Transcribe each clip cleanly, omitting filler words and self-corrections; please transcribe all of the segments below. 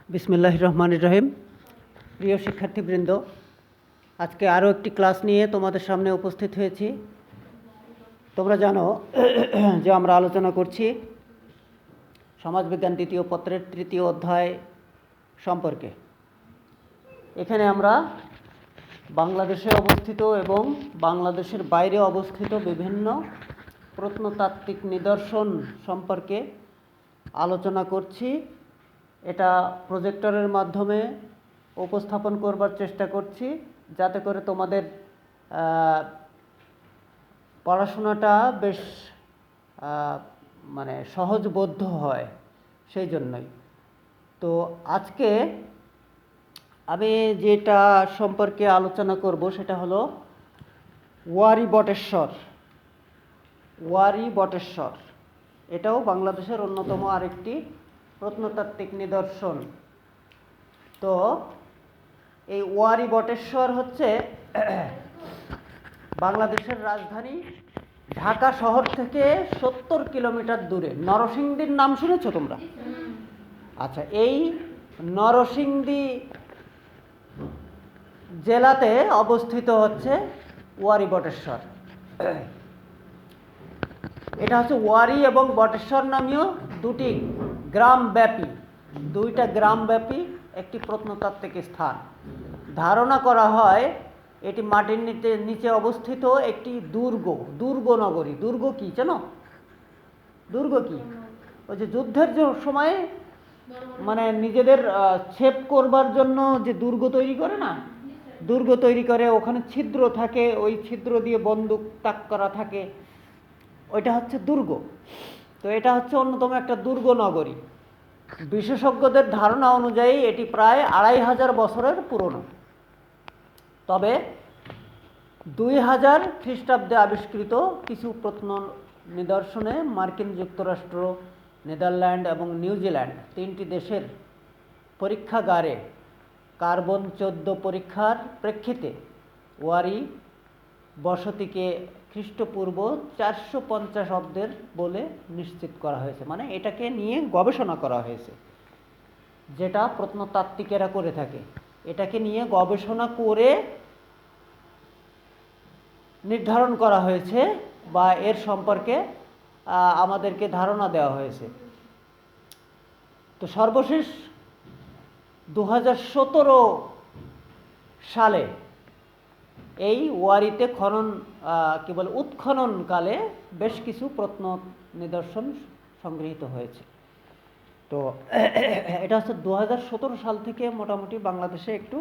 বিসমিল্লাহির রহমানির রহিম। প্রিয় শিক্ষার্থীবৃন্দ, আজকে আরও একটি ক্লাস নিয়ে তোমাদের সামনে উপস্থিত হয়েছি। তোমরা জানো যে আমরা আলোচনা করছি সমাজবিজ্ঞান দ্বিতীয় পত্রের তৃতীয় অধ্যায় সম্পর্কে। এখানে আমরা বাংলাদেশে অবস্থিত এবং বাংলাদেশের বাইরে অবস্থিত বিভিন্ন প্রত্নতাত্ত্বিক নিদর্শন সম্পর্কে আলোচনা করছি। এটা প্রজেক্টরের মাধ্যমে উপস্থাপন করবার চেষ্টা করছি, যাতে করে তোমাদের পড়াশোনাটা বেশ সহজবোধ্য হয়, সেই জন্যই। তো আজকে আমি যেটা সম্পর্কে আলোচনা করব সেটা হলো ওয়ারী বটেশ্বর। ওয়ারী বটেশ্বর এটাও বাংলাদেশের অন্যতম আরেকটি প্রত্নতাত্ত্বিক নিদর্শন। তো এই ওয়ারী বটেশ্বর হচ্ছে বাংলাদেশের রাজধানী ঢাকা শহর থেকে 70 কিলোমিটার দূরে। নরসিংদীর নাম শুনেছো তোমরা? আচ্ছা, এই নরসিংদী জেলাতে অবস্থিত হচ্ছে ওয়ারী বটেশ্বর। এটা হচ্ছে ওয়ারী এবং বটেশ্বর নামীয় দুইটা গ্রামব্যাপী একটি প্রত্নতাত্ত্বিক স্থান। ধারণা করা হয় এটি মাটির নিচে অবস্থিত একটি দুর্গ নগরী। দুর্গ কি জানো? দুর্গ কি? ওই যে যুদ্ধের সময় নিজেদের ছেপ করবার জন্য যে দুর্গ তৈরি করে না, দুর্গ তৈরি করে, ওখানে ছিদ্র থাকে, ওই ছিদ্র দিয়ে বন্দুক তাক করা থাকে, ওইটা হচ্ছে দুর্গ। তো এটা হচ্ছে অন্যতম একটা দুর্গ নগরী। বিশেষজ্ঞদের ধারণা অনুযায়ী এটি প্রায় 2500 বছরের পুরনো। তবে 2000 খ্রিস্টাব্দে আবিষ্কৃত কিছু প্রত্ন নিদর্শনে মার্কিন যুক্তরাষ্ট্র, নেদারল্যান্ড এবং নিউজিল্যান্ড 3টি দেশের পরীক্ষাগারে কার্বন 14 পরীক্ষার প্রেক্ষিতে ওয়ারী বসতিকে খ্রিস্টপূর্ব 450 অব্দের বলে নিশ্চিত করা হয়েছে। এটাকে নিয়ে গবেষণা করা হয়েছে, যেটা প্রত্নতাত্ত্বিকেরা করে থাকে। এটাকে নিয়ে গবেষণা করে নির্ধারণ করা হয়েছে বা এর সম্পর্কে আমাদেরকে ধারণা দেওয়া হয়েছে। তো সর্বশেষ 2017 সালে এই ওয়ারীতে উৎখননকালে বেশ কিছু প্রত্ন নিদর্শন সংগৃহীত হয়েছে। তো এটা হচ্ছে 2017 সাল থেকে মোটামুটি বাংলাদেশে একটু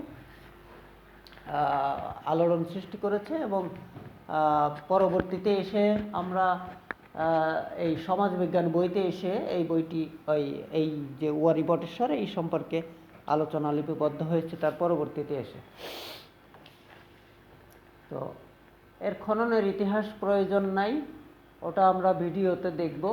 আলোড়ন সৃষ্টি করেছে এবং পরবর্তীতে এসে আমরা এই সমাজবিজ্ঞান বইতে এসে এই যে ওয়ারী বটেশ্বর এই সম্পর্কে আলোচনা লিপিবদ্ধ হয়েছে তার পরবর্তীতে এসে। তো এর খননের ইতিহাস প্রয়োজন নাই, ওটা আমরা ভিডিওতে দেখব।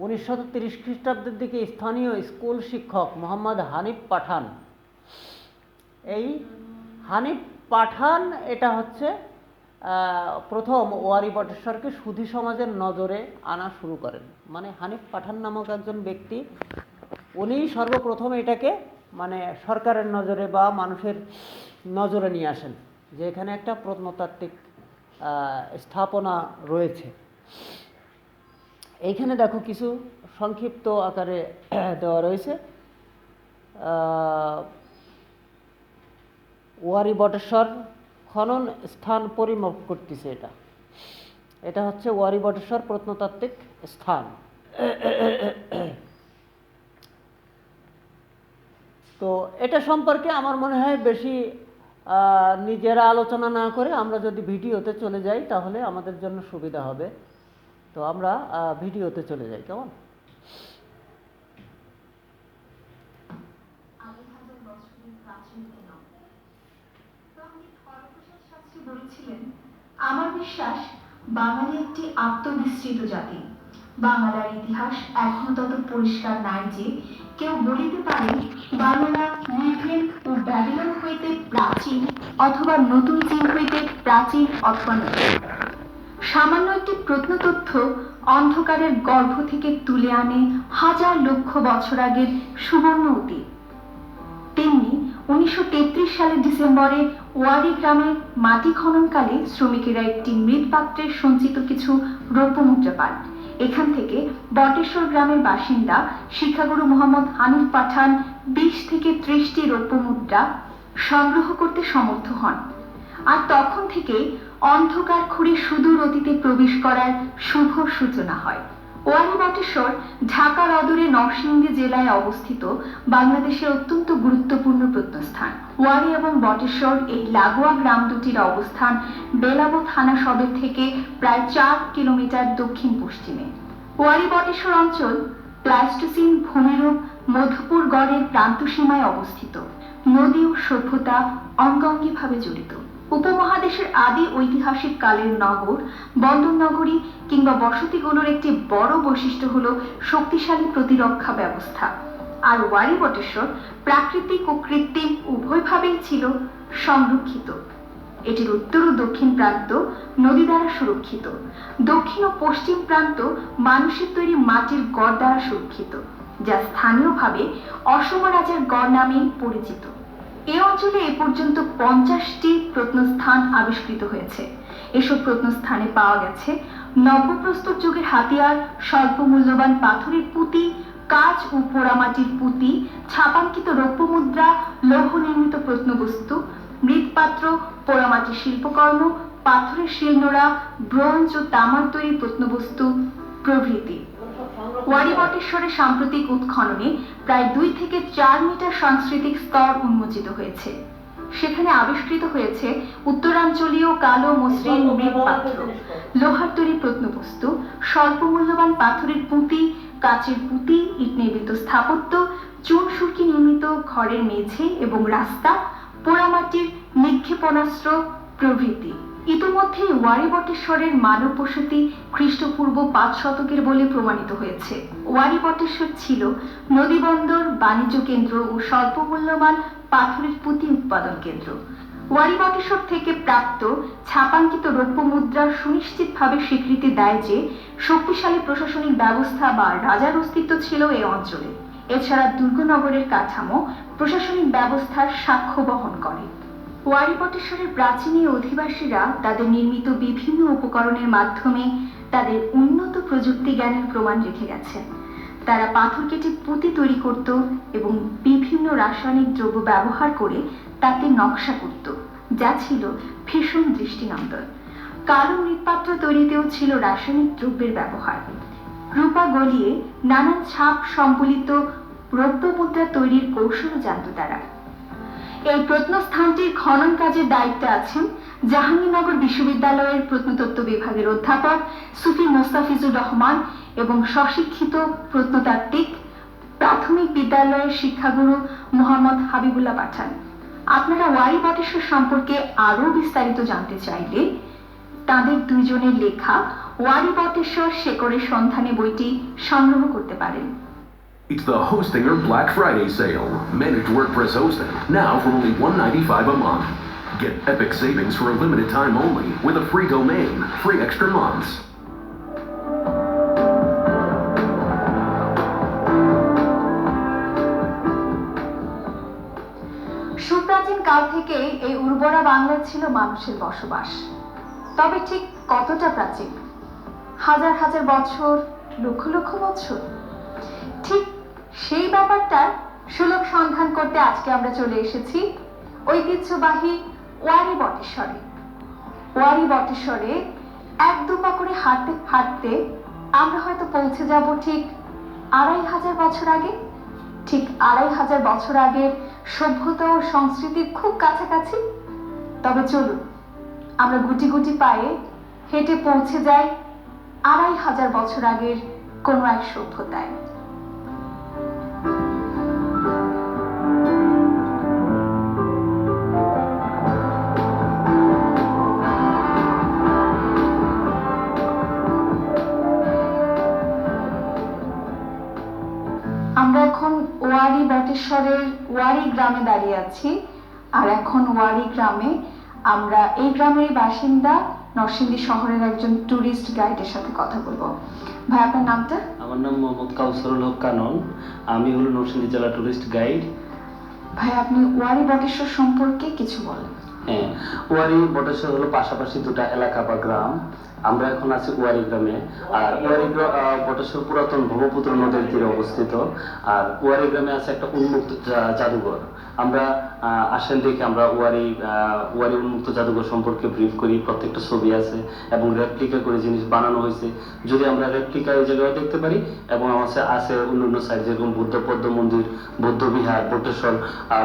1930 খ্রিস্টাব্দের দিকে স্থানীয় স্কুল শিক্ষক মোহাম্মদ হানিফ পাঠান, এই হানিফ পাঠান এটা হচ্ছে প্রথম ওয়ারী বটেশ্বরকে সুধী সমাজের নজরে আনা শুরু করেন। হানিফ পাঠান নামক একজন ব্যক্তি, উনি সর্বপ্রথম এটাকে সরকারের নজরে বা মানুষের নজরে নিয়ে আসেন যে এখানে একটা প্রত্নতাত্ত্বিক স্থাপনা রয়েছে। এইখানে দেখো কিছু সংক্ষিপ্ত আকারে দেওয়া রয়েছে। ওয়ারী বটেশ্বর খনন স্থান পরিমাপ করতেছে। এটা হচ্ছে ওয়ারী বটেশ্বর প্রত্নতাত্ত্বিক স্থান। তো এটা সম্পর্কে আমার মনে হয় বেশি নিজেরা আলোচনা না করে আমরা যদি ভিডিওতে চলে যাই তাহলে আমাদের জন্য সুবিধা হবে। তো আমরা ভিডিওতে চলে যাই, কেমন? আমার বিশ্বাস বাঙালি একটি আত্মবিস্মৃত জাতি। বাংলার ইতিহাস এখনো তত পরিষ্কার নাই যে কেউ বলিতে পারে বাংলা লিভেন ও ব্যাবিলন হইতে প্রাচীন অথবা নতুন চীন হইতে প্রাচীন অথবা নতুন। সামান্য একটি প্রত্নতথ্য অন্ধকারের গর্ভ থেকে তুলে আনে হাজার লক্ষ বছর আগের সুবর্ণ অতীত। তেমনি 1933 সালের ডিসেম্বরে ওয়ারি গ্রামে মাটি খননকালে শ্রমিকেরা একটি মৃৎপাত্রের সঞ্চিত কিছু রৌপ্য মুদ্রা পান। এখান থেকে বটেশ্বর গ্রামের বাসিন্দা শিক্ষাগুরু মোহাম্মদ হানিফ পাঠান 20 থেকে 30টি রৌপ্য মুদ্রা সংগ্রহ করতে সমর্থ হন। আর তখন থেকে অন্ধকার খুঁড়ে সুদূর অতীতে প্রবেশ করার শুভ সূচনা হয়। ওয়ারি বটেশ্বর ঢাকার অদূরে নরসিংদী জেলায় অবস্থিত বাংলাদেশের অত্যন্ত গুরুত্বপূর্ণ প্রত্নস্থান। ওয়ারি এবং বটেশ্বর এই লাগোয়া গ্রাম দুটির অবস্থান বেলাবো থানা সদর থেকে প্রায় 4 কিলোমিটার দক্ষিণ পশ্চিমে। ওয়ারি বটেশ্বর অঞ্চল প্লাইস্টোসিন ভূমিরূপ মধুপুর গড়ের প্রান্তসীমায় অবস্থিত। নদী ও সভ্যতা অঙ্গাঙ্গিভাবে জড়িত। উপমহাদেশের আদি ঐতিহাসিক কালের নগর, বন্দর নগরী কিংবা বসতিগুলোর একটি বড় বৈশিষ্ট্য হলো শক্তিশালী প্রতিরক্ষা ব্যবস্থা। আর ওয়ারি বটেশ্বর প্রাকৃতিক ও কৃত্রিম উভয়ভাবেই ছিল সংরক্ষিত। এটির উত্তর ও দক্ষিণ প্রান্ত নদী দ্বারা সুরক্ষিত। দক্ষিণ ও পশ্চিম প্রান্ত মানুষের তৈরি মাটির গড় দ্বারা সুরক্ষিত, যা স্থানীয়ভাবে অসম রাজার গড় নামেই পরিচিত। এই অঞ্চলে এ পর্যন্ত 50টি প্রত্নস্থান আবিষ্কৃত হয়েছে। এসব প্রত্নস্থানে পাওয়া গেছে নব্যপ্রস্তর যুগের হাতিয়ার, স্বল্প মূল্যবান পাথরের পুঁতি, কাঁচ ও পোড়ামাটির পুঁতি, ছাপাঙ্কিত রৌপ্য মুদ্রা, লৌহ নির্মিত প্রত্নবস্তু, মৃৎপাত্র, পোড়ামাটির শিল্পকর্ম, পাথরের শিলনোড়া, ব্রোঞ্জ ও তামার তৈরি প্রত্নবস্তু প্রভৃতি। ওয়ারি বটেশ্বরের সাম্প্রতিক উৎখননে প্রায় 2 থেকে 4 মিটার সাংস্কৃতিক স্তর উন্মোচিত হয়েছে। সেখানে আবিষ্কৃত হয়েছে উত্তরাঞ্চলীয় কালো মসৃণ মৃৎপাত্র, লোহার তৈরি প্রত্নবস্তু, স্বল্প মূল্যবান পাথরের পুঁতি, কাচের পুঁতি, ইট নির্মিত স্থাপত্য, চুন সুরকি নির্মিত ঘরের মেঝে এবং রাস্তা, পোড়ামাটির নিক্ষেপণাস্ত্র প্রভৃতি। ইতিমধ্যে ওয়ারি বটেশ্বরের মানব বসতি খ্রিস্টপূর্ব 5 শতকের বলে প্রমাণিত হয়েছে। ওয়ারি বটেশ্বর ছিল নদীবন্দর, বাণিজ্য কেন্দ্র ও স্বল্প মূল্যবান পাথরের পুঁতি উৎপাদন কেন্দ্র। ওয়ারি বটেশ্বর থেকে প্রাপ্ত ছাপাঙ্কিত রৌপ্য মুদ্রা সুনিশ্চিতভাবে স্বীকৃতি দেয় যে শক্তিশালী প্রশাসনিক ব্যবস্থা বা রাজার অস্তিত্ব ছিল এই অঞ্চলে। এছাড়া দুর্গনগরের কাঠামো প্রশাসনিক ব্যবস্থার সাক্ষ্য বহন করে। ওয়ারি বটেশ্বরের প্রাচীন অধিবাসীরা তাদের নির্মিত বিভিন্ন উপকরণের মাধ্যমে তাদের উন্নত প্রযুক্তি জ্ঞানের প্রমাণ রেখে গেছেন। তারা পাথর কেটে পুঁতি তৈরি করত এবং বিভিন্ন রাসায়নিক দ্রব্য ব্যবহার করে তাতে নকশা করত, যা ছিল ভীষণ দৃষ্টিনন্দন। কালো মৃৎপাত্র তৈরিতেও ছিল রাসায়নিক দ্রব্যের ব্যবহার। রূপা গলিয়ে নানান ছাপ সম্বলিত রৌপ্য মুদ্রা তৈরির কৌশল জানত তারা। এই প্রত্নস্থানটির খনন কাজের দায়িত্বে আছেন জাহাঙ্গীরনগর বিশ্ববিদ্যালয়ের প্রত্নতত্ত্ব বিভাগের অধ্যাপক সুফি মোস্তাফিজুর রহমান এবং স্বশিক্ষিত প্রত্নতাত্ত্বিক প্রাথমিক বিদ্যালয়ের শিক্ষাগুরু মোহাম্মদ হাবিবুল্লাহ পাঠান। আপনারা ওয়ারি বটেশ্বর সম্পর্কে আরও বিস্তারিত জানতে চাইলে তাদের দুইজনের লেখা ওয়ারি বটেশ্বর শেকড়ের সন্ধানে বইটি সংগ্রহ করতে পারেন। It's the Hostinger Black Friday sale. Managed WordPress hosting, now for only $195 a month. Get epic savings for a limited time only with a free domain, free extra months. সুপ্রাচীন কাল থেকেই এই উর্বরা বাংলায় ছিল মানুষের বসবাস। তবে ঠিক কতটা প্রাচীন? হাজার হাজার বছর, লক্ষ লক্ষ বছর? ঠিক সেই ব্যাপারটার সুলভ সন্ধান করতে আজকে আমরা চলে এসেছি ঐতিহ্যবাহী ওয়ারি বটেশ্বরে। ওয়ারি বটেশ্বরে 1-2 পা করে হাঁটতে হাঁটতে আমরা হয়তো পৌঁছে যাব ঠিক 2500 বছর আগে। ঠিক 2500 বছর আগের সভ্যতা ও সংস্কৃতির খুব কাছাকাছি। তবে চলুন আমরা গুটি গুটি পায়ে হেঁটে পৌঁছে যাই 2500 বছর আগের কোনো এক সভ্যতায়। আমরা এখন ওয়ারি বটেশ্বরের ওয়ারি গ্রামে দাঁড়িয়ে আছি। আর এখন ওয়ারি গ্রামে আমরা এই গ্রামের বাসিন্দা নরসিংদী শহরের একজন ট্যুরিস্ট গাইডের সাথে কথা বলবো। ভাই, আপনার নামটা? আমার নাম মোহাম্মদ কাউসারুল হক কানন। আমি হলো নরসিংদী জেলা টুরিস্ট গাইড। ভাই, আপনি ওয়ারি বটেশ্বর সম্পর্কে কিছু বলেন। হ্যাঁ, ওয়ারি বটেশ্বর হলো পাশাপাশি দুটা এলাকা বা গ্রাম। আমরা এখন আছি ওয়ারি গ্রামে। আর ওয়ারি বটেশ্বর পুরাতন ব্রহ্মপুত্র নদীর তীরে অবস্থিত। আর ওয়ারি গ্রামে আছে একটা উন্মুক্ত জাদুঘর। আমরা আসেন দেখে আমরা ওয়ারি উন্মুক্ত জাদুঘর সম্পর্কে ব্রিফ করি। প্রত্যেকটা ছবি আছে এবং রেপ্লিকা করে জিনিস বানানো হয়েছে। যদি আমরা রেপ্লিকা এই জায়গায় দেখতে পারি এবং আমাদের আছে অন্যান্য সাইড, যেরকম বুদ্ধ পদ্ম মন্দির, বৌদ্ধ বিহার, বটেশ্বর,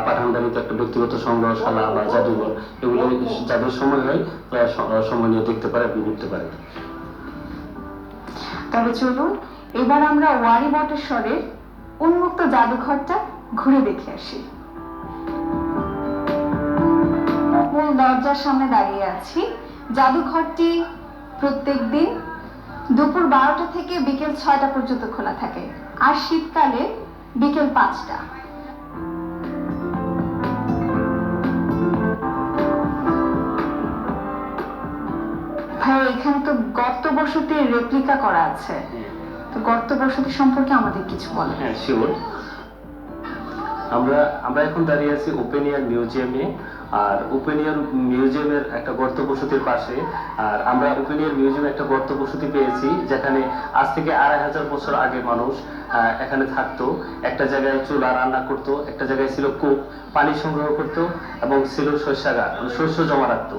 পাঠানবাড়িতে একটা ব্যক্তিগত সংগ্রহশালা বা জাদুঘর, এগুলো যাদের সময় হয় তারা সময় নিয়ে দেখতে পারে এবং ঘুরতে পারে। তবে চলুন এবার আমরা ওয়ারি বটেশ্বরের উন্মুক্ত জাদুঘরটা ঘুরে দেখে আসি। মূল দরজার সামনে দাঁড়িয়ে আছি। জাদুঘরটি প্রত্যেকদিন দুপুর 12টা থেকে বিকেল 6টা পর্যন্ত খোলা থাকে, আর শীতকালে বিকেল 5টা। ভাই, এখানে তো গর্ত বসতির রেপ্লিকা করা আছে, তো গর্ত বসতি সম্পর্কে আমাদের কিছু বলেন। হ্যাঁ, শিওর। আমরা এখন দাঁড়িয়ে আছি ওপেন এয়ার মিউজিয়ামে। আর ওপেন এয়ার মিউজিয়ামের একটা গর্ত বসতির পাশে। আর আমরা ওপেন এয়ার মিউজিয়ামে একটা গর্ত বসতি পেয়েছি, যেখানে আজ থেকে 2500 বছর আগে মানুষ এখানে থাকতো। একটা জায়গায় চুলা রান্না করতো, একটা জায়গায় ছিল কূপ, পানি সংগ্রহ করতো এবং ছিল শস্যাগার, শস্য জমা রাখতো।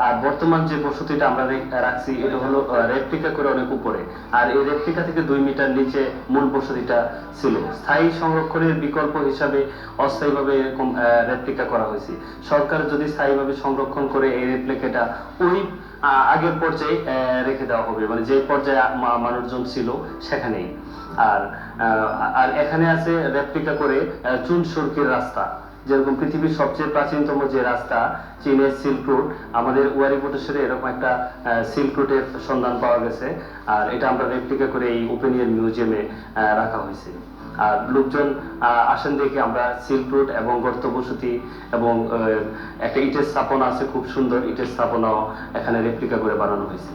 আর বর্তমান যে বসতিটা আমরা রাখছি এটা হলো রেপ্লিকা করে অনেক উপরে। আর এই রেপ্লিকা থেকে 2 মিটার নিচে মূল বসতিটা ছিল। স্থায়ী সংরক্ষণের বিকল্প হিসাবে অস্থায়ীভাবে এরকম রেপ্লিকা করা হয়েছে। সরকার যদি স্থায়ীভাবে সংরক্ষণ করে এই রেপ্লিকাটা ওই আগের পর্যায়ে রেখে দেওয়া হবে, মানে যে পর্যায়ে মানুষজন ছিল সেখানেই। আর এখানে আছে রেপ্লিকা করে চুন সুরকির রাস্তা, যেরকম পৃথিবীর সবচেয়ে প্রাচীনতম যে রাস্তা চীনের সিল্ক রুট, আমাদের ওয়ারি বটেশ্বরে এরকম একটা সিল্ক রুটের সন্ধান পাওয়া গেছে। আর এটা আমরা রেপ্লিকা করে এই ওপেন এয়ার মিউজিয়ামে রাখা হয়েছে। আর লোকজন আসেন দেখে আমরা সিল্ক রুট এবং গর্ত বসতি এবং একটা ইটের স্থাপনা আছে, খুব সুন্দর ইটের স্থাপনাও এখানে রেপ্লিকা করে বানানো হয়েছে।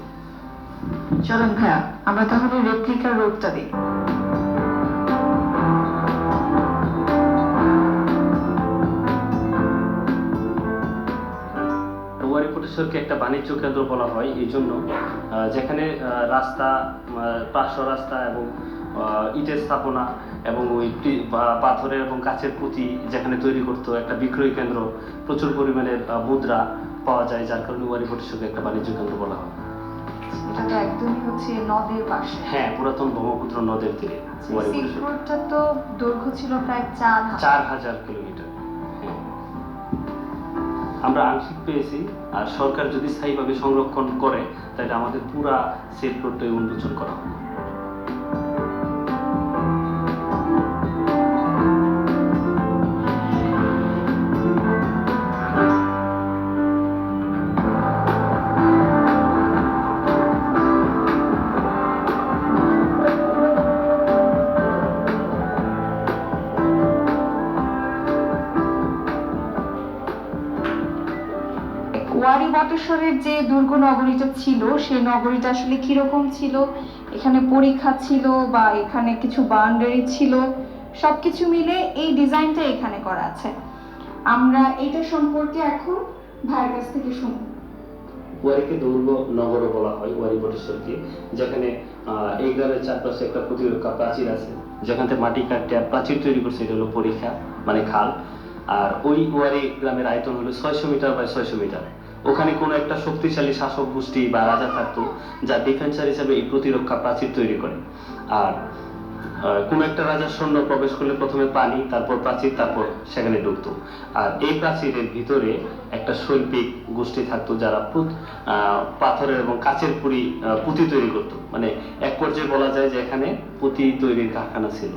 চলুন ভাইয়া, আমরা তাহলে রেপ্লিকার রূপটা দিই। ওয়ারি বটেশ্বরকে একটা বাণিজ্য কেন্দ্র বলা হয় এই জন্য, যেখানে রাস্তা, পার্শ্ব রাস্তা এবং ইটের স্থাপনা এবং ওই পাথরের এবং কাচের পুঁতি যেখানে তৈরি করতো, একটা বিক্রয় কেন্দ্র, প্রচুর পরিমাণে মুদ্রা পাওয়া যায়, যার কারণে ওয়ারি বটেশ্বরকে একটা বাণিজ্য কেন্দ্র বলা হয়। এটা তো একদমই হচ্ছে নদের পাশে। হ্যাঁ, পুরাতন ব্রহ্মপুত্র নদের তীরে ওয়ারি সিল্ক বটেশ্বর। রোডটা তো দৈর্ঘ্য ছিল প্রায় 4000 কিলোমিটার। আমরা আংশিক পেয়েছি, আর সরকার যদি স্থায়ীভাবে সংরক্ষণ করে তাহলে আমাদের পুরা সিল্ক রোডটাই উন্মোচন করা হবে। ওয়ারি বটেশ্বরের যে দুর্গ নগরীটা ছিল, সেই নগরীটা আসলে কিরকম ছিল, এখানে পরীক্ষা ছিল বা এখানে কিছু বাউন্ডারি ছিল, সবকিছু মিলে এই ডিজাইনটা এখানে করা আছে। আমরা এটা সম্পর্কে এখন ভাইয়ের কাছ থেকে শুনব। ওয়ারিকে দুর্গ নগরও বলা হয়, ওয়ারি বটেশ্বরকে, যেখানে এই গ্রামের চারপাশে একটা প্রতিরক্ষা প্রাচীর আছে, যেখান থেকে মাটি কাটতে প্রাচীর তৈরি করছে, এটা হলো পরীক্ষা মানে খাল। আর ওই ওয়ারি গ্রামের আয়তন হলো 600 মিটার বাই 600 মিটার। ওখানে কোনো একটা শক্তিশালী শাসক গোষ্ঠী বা রাজা থাকতো, যা ডিফেন্সার হিসেবে এই প্রতিরক্ষা প্রাচীর তৈরি করে। আর কোনো একটা রাজার সৈন্য প্রবেশ করলে প্রথমে পানি, তারপর প্রাচীর, তারপর সেখানে ঢুকতো। আর এই প্রাচীরের ভিতরে একটা শৈল্পিক গোষ্ঠী থাকতো, যারা পাথরের এবং কাচের পুঁতি তৈরি করতো। মানে এক পর্যায়ে বলা যায় যে এখানে পুঁতি তৈরির কারখানা ছিল।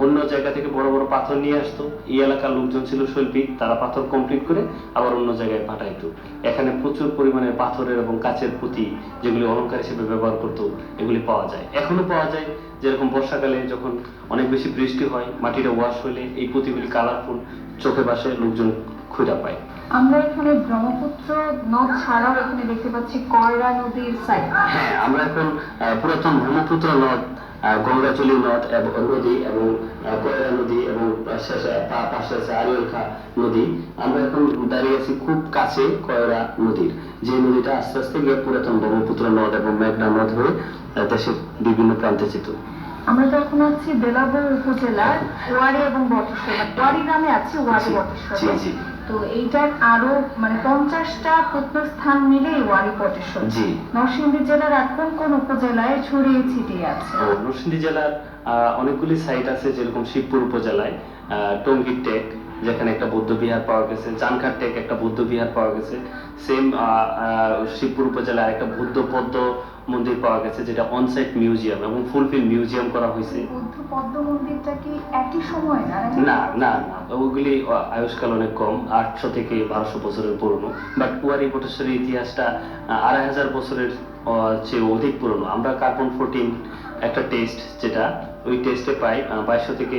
অন্য জায়গা থেকে বড় বড় পাথর নিয়ে আসতো, এই এলাকার লোকজন ছিল শৈল্পিক, তারা পাথর কমপ্লিট করে আবার অন্য জায়গায় পাঠাইতো। এখানে প্রচুর পরিমাণে পাথরের এবং কাচের পুঁতি, যেগুলি অলংকার হিসেবে ব্যবহার করতো, এগুলি পাওয়া যায়, এখনো পাওয়া যায়। যেরকম বর্ষাকালে যখন অনেক বেশি বৃষ্টি হয়, মাটিটা ওয়াশ হলে এই পুঁতিগুলি কালারফুল চোখে বাসে, লোকজন খুঁজে পাই। আমরা এখানে ব্রহ্মপুত্র নদ ছাড়াও এখানে দেখতে পাচ্ছি কয়রা নদীর সাইড। হ্যাঁ, আমরা এখন পুরাতন ব্রহ্মপুত্র নদ, গঙ্গাচলী নদ এবং নদী এবং কয়রা নদী এবং পাশে আছে আরিয়াল খা নদী। আমরা এখন দাঁড়িয়ে আছি খুব কাছে কয়রা নদীর, যে নদীটা আস্তে আস্তে গিয়ে পুরাতন ব্রহ্মপুত্র নদ এবং মেঘনা নদ হয়ে দেশের বিভিন্ন প্রান্তে যেত। আমরা তো এখন আছি বেলাবো উপজেলার ওয়ারি এবং বটেশ্বর, ওয়ারি গ্রামে আছি, ওয়ারি বটেশ্বর। জি জি তো এইটার আরো 50টা প্রত্নস্থান মিলে ওয়ারি বটেশ্বর। জি। নরসিংদী জেলার আর কোন কোন উপজেলায় ছড়িয়ে ছিটিয়ে আছে? নরসিংদী জেলার অনেকগুলি সাইট আছে, যেরকম শিবপুর উপজেলায় টঙ্গীর টেক, যেখানে একটা বৌদ্ধ বিহার পাওয়া গেছে, চানখার টেক একটা বৌদ্ধ বিহার পাওয়া গেছে। সেম শিবপুর উপজেলায় একটা বুদ্ধ পদ্ম মন্দির পাওয়া গেছে, যেটা অনসাইট মিউজিয়াম এবং ফুলফিল মিউজিয়াম করা হয়েছে। বুদ্ধ পদ্ম মন্দিরটা কি একই সময় না? না না না, ওগুলি আয়ুষ্কাল অনেক কম, 800 থেকে 1200 বছরের পুরনো। বাট ওয়ারি বটেশ্বরের ইতিহাসটা 2500 বছরের চেয়ে অধিক পুরনো। আমরা কার্বন 14 একটা টেস্ট, যেটা ওই টেস্টে পাই 2200 থেকে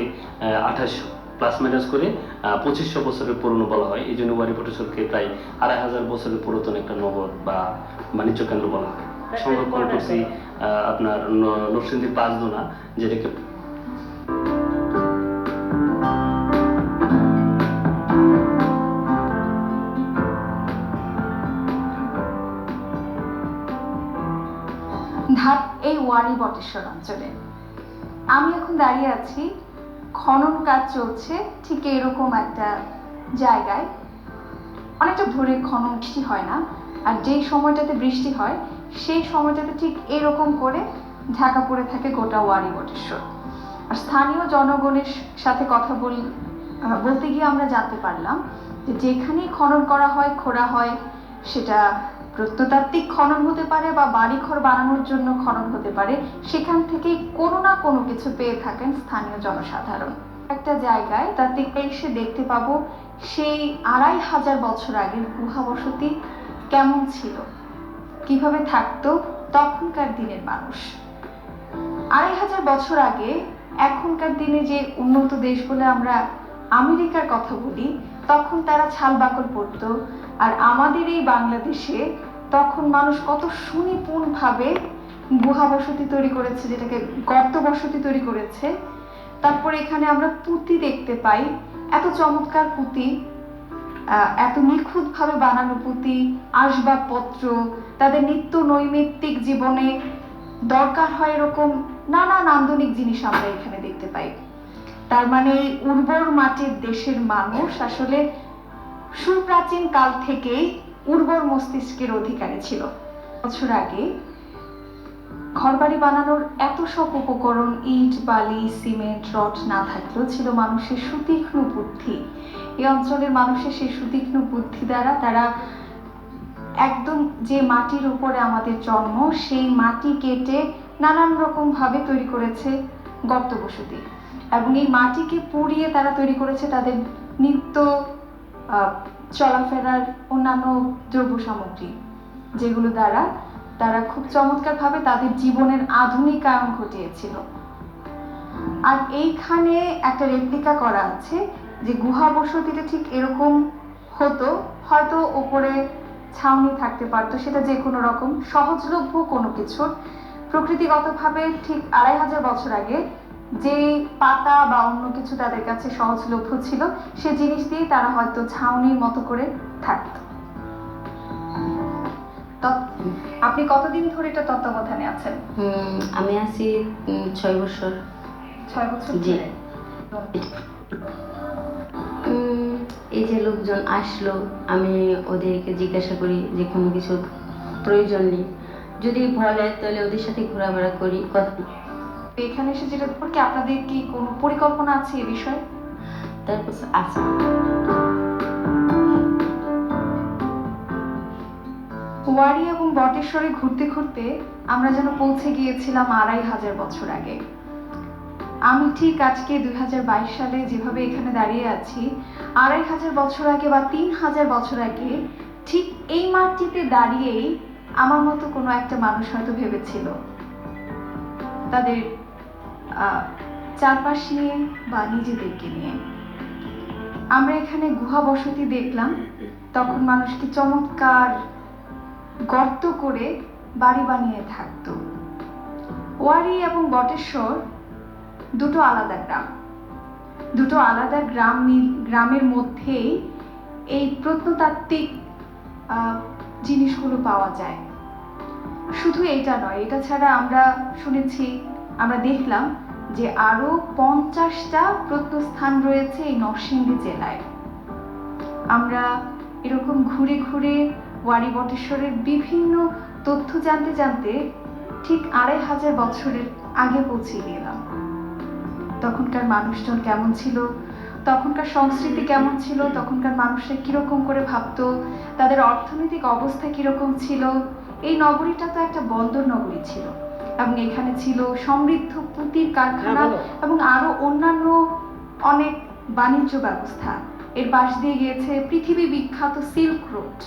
2800 প্লাস মাইনাস করে 2500 বছরের পুরনো বলা হয়। এই জন্য ওয়ারি বটেশ্বরকে প্রায় 2500 বছরের পুরাতন একটা নগর বা বাণিজ্য কেন্দ্র বলা হয়। সংরক্ষণ করছি আপনার নরসিংদীর পাঁচদোনা, যেটাকে ধাপ এই ওয়ারি বটেশ্বর অঞ্চলে আমি এখন দাঁড়িয়ে আছি। খনন কাজ চলছে ঠিক এরকম একটা জায়গায়। অনেকটা ভোরে খনন, বৃষ্টি হয় না, আর যেই সময়টাতে বৃষ্টি হয় সেই সময়টাতে ঠিক এরকম করে ঢাকা পড়ে থাকে গোটা ওয়ারি বটেশ্বর। আর স্থানীয় জনগণের সাথে কথা বলতে গিয়ে আমরা জানতে পারলাম যে যেখানেই খনন করা হয়, খোঁড়া হয়, সেটা প্রত্নতাত্ত্বিক খনন হতে পারে বা বাড়িঘর বানানোর জন্য খনন হতে পারে, সেখান থেকে কোনো না কোনো কিছু পেয়ে থাকেন স্থানীয় জনসাধারণ। একটা জায়গায় তাতে এসে দেখতে পাবো সেই 2500 বছর আগের গুহা বসতি কেমন ছিল, কিভাবে থাকতো তখনকার দিনের মানুষ। 2500 বছর আগে এখনকার দিনে যে উন্নত দেশ বলে আমরা আমেরিকার কথা বলি, তখন তারা ছাল বাকল পরতো। আর আমাদের এই বাংলাদেশে তখন মানুষ কত সুনিপুণভাবে গুহা বসতি তৈরি করেছে, যেটাকে গর্ত বসতি তৈরি করেছে। তারপরে এখানে আমরা পুঁতি দেখতে পাই, এত চমৎকার পুঁতি, এত নিখুঁতভাবে বানানো পুঁতি, আসবাবপত্র, তাদের নিত্য নৈমিত্তিক জীবনে দরকার হয় এরকম নানা নান্দনিক জিনিস আমরা এখানে দেখতে পাই। তার মানে উর্বর মাটির দেশের মানুষ আসলে সুপ্রাচীন কাল থেকেই উর্বর মস্তিষ্কের অধিকারী ছিল। বছর আগে ঘরবাড়ি বানানোর এত সব উপকরণ, ইট, বালি, সিমেন্ট, রড না থাকলেও ছিল মানুষের সুতীক্ষ্ণ বুদ্ধি। এই অঞ্চলের মানুষের সেই সুতীক্ষ্ণ বুদ্ধি দ্বারা তারা একদম যে মাটির উপরে আমাদের জন্ম, সেই মাটি কেটে নানান রকম ভাবে তৈরি করেছে গর্ত বসতি, এবং এই মাটিকে পুড়িয়ে তারা তৈরি করেছে তাদের নিত্য চলাফেরার অন্যান্য দ্রব্য সামগ্রী, যেগুলো দ্বারা তারা খুব চমৎকারভাবে তাদের জীবনের আধুনিকায়ন ঘটিয়েছিল। আর এইখানে একটা রেপ্লিকা করা আছে যে গুহা বসতিটা ঠিক এরকম হতো, হয়তো ওপরে ছাউনি থাকতে পারতো, সেটা যে কোনো রকম সহজলভ্য কোনো কিছু প্রকৃতিগতভাবে ঠিক 2500 বছর আগে যে পাতা বা অন্য কিছু তাদের কাছে সহজলভ্য ছিল, সে জিনিস দিয়ে তারা হয়তো ছাউনির মতো করে থাকত। আপনি কতদিন ধরে এটা তত্ত্বাবধানে আছেন? আমি আছি 6 বছর। 6 বছর জি। ধরে। এই যে লোকজন আসলো, আমি ওদেরকে জিজ্ঞাসা করি যে কোনো কিছু প্রয়োজন নেই, যদি বলে তাহলে ওদের সাথে ঘোরাফেরা করি। এখানে এসে যেটা কি আপনাদের কি কোনো পরিকল্পনা আছে এই বিষয়ে? তারপর আছে ওয়ারি এবং বটেশ্বরে ঘুরতে ঘুরতে আমরা যেন পৌঁছে গিয়েছিলাম 2500 বছর আগে। আমি ঠিক আজকে 2022 সালে যেভাবে এখানে দাঁড়িয়ে আছি, 2500 বছর আগে বা 3000 বছর আগে ঠিক এই মাটিতে দাঁড়িয়েই আমার মতো কোনো একটা মানুষ হয়তো ভেবেছিল তাদের চারপাশ নিয়ে বা নিজেদেরকে নিয়ে। আমরা এখানে গুহা বসতি দেখলাম, তখন মানুষকে চমৎকার গর্ত করে বাড়ি বানিয়ে থাকতো। ওয়ারী এবং বটেশ্বর দুটো আলাদা গ্রাম, দুটো আলাদা গ্রামের মধ্যেই এই প্রত্নতাত্ত্বিক জিনিসগুলো পাওয়া যায়। শুধু এটা নয়, এটা ছাড়া আমরা শুনেছি, আমরা দেখলাম যে আরো 50টা প্রত্নস্থান রয়েছে এই নরসিংদী জেলায়। আমরা এরকম ঘুরে ঘুরে ওয়ারী বটেশ্বরের বিভিন্ন তথ্য জানতে জানতে ঠিক 2500 বছরের আগে পৌঁছে গেলাম। তখনকার মানুষজন কেমন ছিল, তখনকার সংস্কৃতি কেমন ছিল, তখনকার মানুষরা কিরকম করে ভাবতো, তাদের অর্থনৈতিক অবস্থা কিরকম ছিল। এই নগরীটা তো একটা বন্দর নগরী ছিল এবং এখানে ছিল সমৃদ্ধ পুঁতির কারখানা এবং আরো অন্যান্য অনেক বাণিজ্য ব্যবস্থা। এর পাশ দিয়ে গিয়েছে পৃথিবী বিখ্যাত সিল্ক রোড,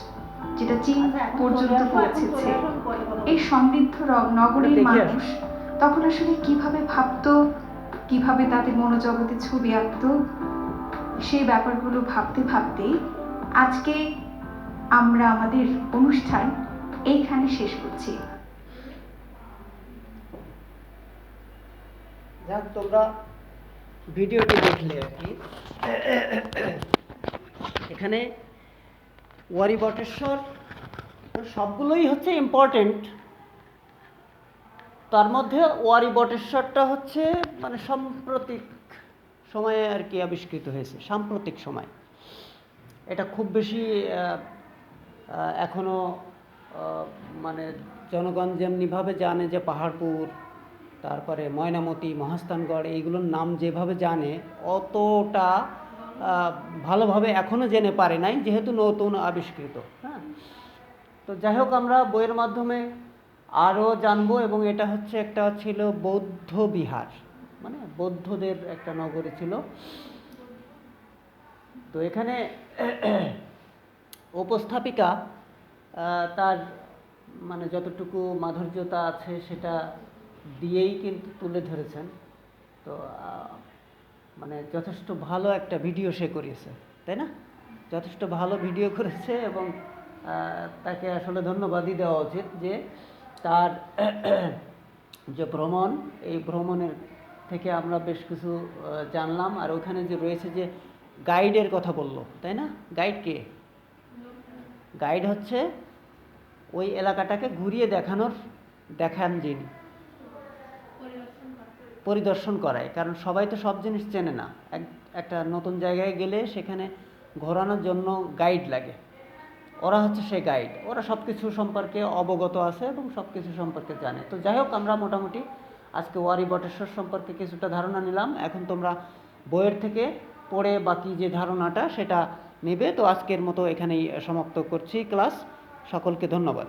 যেটা চীন পর্যন্ত পৌঁছেছে। এই সমৃদ্ধ নগরীর মানুষ তখন আসলে কিভাবে ভাবতো, কিভাবে তাদের মনোজগতে ছবি আঁকতো, সেই ব্যাপারগুলো ভাবতে ভাবতেই আজকে আমরা আমাদের অনুষ্ঠান এইখানে শেষ করছি। যাক, তোমরা ভিডিওটি দেখলে আর কি। এখানে ওয়ারী বটেশ্বর সবগুলোই হচ্ছে ইম্পর্টেন্ট, তার মধ্যে ওয়ারী বটেশ্বরটা হচ্ছে মানে সাম্প্রতিক সময়ে আর কি আবিষ্কৃত হয়েছে, সাম্প্রতিক সময়। এটা খুব বেশি এখনো মানে জনগণ যেমনিভাবে জানে যে পাহাড়পুর, তারপরে ময়নামতি, মহাস্থানগড়, এইগুলোর নাম যেভাবে জানে অতটা ভালোভাবে এখনও জেনে পারে নাই, যেহেতু নতুন আবিষ্কৃত। হ্যাঁ, তো যাই হোক, আমরা বইয়ের মাধ্যমে আরও জানবো। এবং এটা হচ্ছে একটা ছিল বৌদ্ধ বিহার, মানে বৌদ্ধদের একটা নগরী ছিল। তো এখানে উপস্থাপিকা তার মানে যতটুকু মাধুর্যতা আছে সেটা দিয়েই কিন্তু তুলে ধরেছেন। তো মানে যথেষ্ট ভালো একটা ভিডিও সে করিয়েছে, তাই না? যথেষ্ট ভালো ভিডিও করেছে এবং তাকে আসলে ধন্যবাদই দেওয়া উচিত যে তার যে ভ্রমণ, এই ভ্রমণের থেকে আমরা বেশ কিছু জানলাম। আর ওখানে যে রয়েছে যে গাইডের কথা বললো, তাই না? গাইড কে? গাইড হচ্ছে ওই এলাকাটাকে ঘুরিয়ে দেখান যিনি, পরিদর্শন করায়। কারণ সবাই তো সব জিনিস চেনে না। একটা নতুন জায়গায় গেলে সেখানে ঘোরানোর জন্য গাইড লাগে। ওরা হচ্ছে সেই গাইড, ওরা সব কিছু সম্পর্কে অবগত আছে এবং সব কিছু সম্পর্কে জানে। তো যাই হোক, আমরা মোটামুটি আজকে ওয়ারী বটেশ্বর সম্পর্কে কিছুটা ধারণা নিলাম। এখন তোমরা বইয়ের থেকে পড়ে বাকি যে ধারণাটা সেটা নেবে। তো আজকের মতো এখানেই সমাপ্ত করছি ক্লাস। সকলকে ধন্যবাদ।